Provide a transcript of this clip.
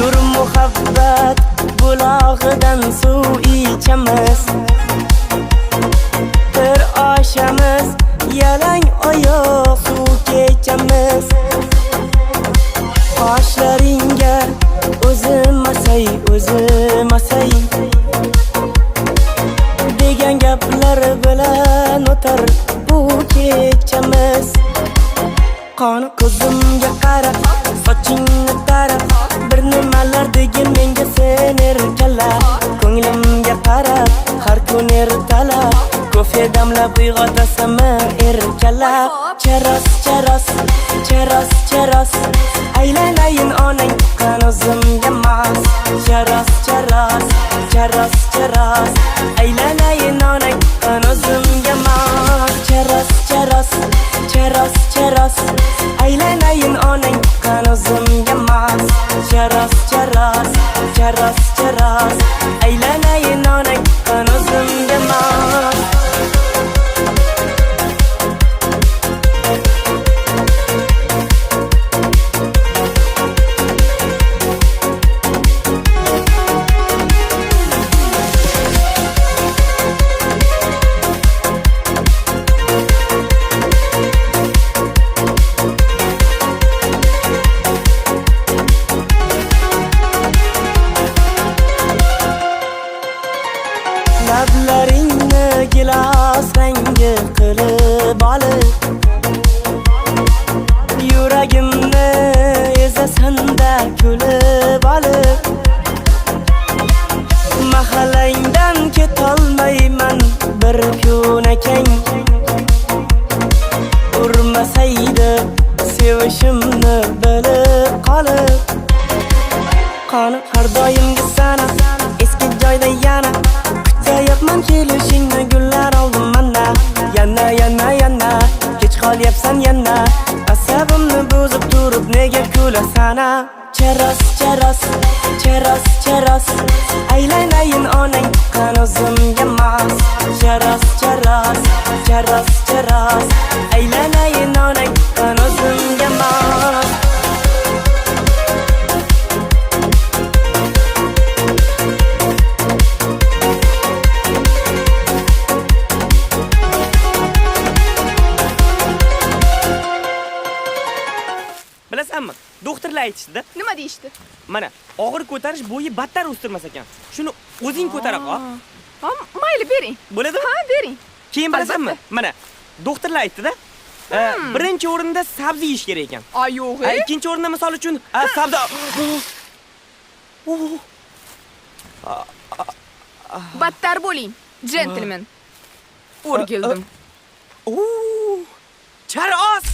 Yur muhabbat bulog'idan suv ichamiz. Bir oshamiz, yalang oyoq suv kechamiz. Qoshlaringga o'zim asay degan gaplar bilan o'tar bu kechamiz. Qoni ko'zimga qarab, sochingni tarab, bir nimalar degin menga sen erkalab. Ko'nglimga qarab, har kun ertalab, kofe damlab uyg'otasanmi erkalab. Charos, aylanayin onang qan o'zimga mas. Charos, aylanayin onang qan o'zimga mas. Charos, aylanayin onang qan o'zimga mas. Charos, aylanayin onang qan o'zimga mas. Lablaringni gilos rangi qilib olib, yuragimni ezasanda kulib olib, mahallangdan ketolmayman bir kun akang. Urmasaydi sevishimni bilib qolib, qoni har doimgi sana eski joyda yana kutayapman kelishingni, gullar oldim mana. Yana kech qolyapsan yana, asabimni buzib turib nega kulasana. Charos, aylanayin onang qan o'zimga mas. Charos, aylanayin onang qan o'zimga mas. Bilasanmi? Doktorlar aytishdi. Nima deyishdi? Mana, og'ir ko'tarish bo'yi battar o'stirmas ekan. Shuni o'zing ko'taraq ol. Ha, mayli bering. Bo'ladimi? Ha, bering. Keyin bilasanmi? Mana, doktorlar aytdi-da. Birinchi o'rinda sabzi yeyish kerak ekan. Yo'q. Ikkinchi o'rinda misol uchun sabzi. Battar bo'ling, gentlemen. O'rgildim. Charos!